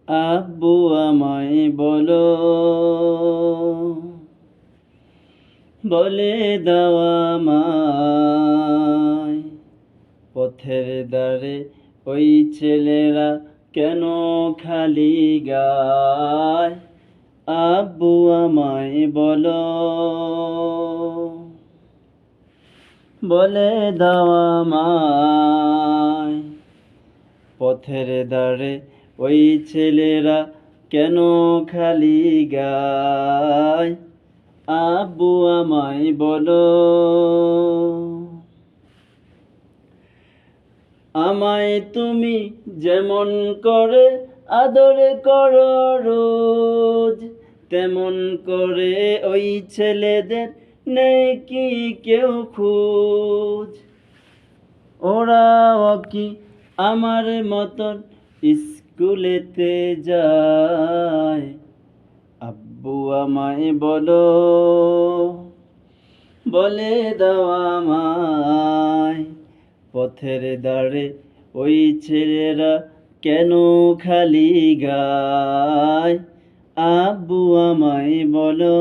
আব্বু আমায় বলো, বলে দাও আমায়, পথের ধারে ওই ছেলেরা কেন খালি গায়। আব্বু আমায় বলো, বলে দাও আমায়, পথের ধারে ওই ছেলেরা কেন খালি গায়। আব্বু আমায় বলো, আমায় তুমি যেমন করে আদর করো রোজ, তেমন করে ওই ছেলেদের নেই কি কেউ খোঁজ। ওরাও কি আমার মতন স্কুলেতে যায়। আব্বু আমায় বলো, বলে দাও আমায়, পথের ধারে ওই ছেলেরা কেন খালি গায়। আব্বু আমায় বলো।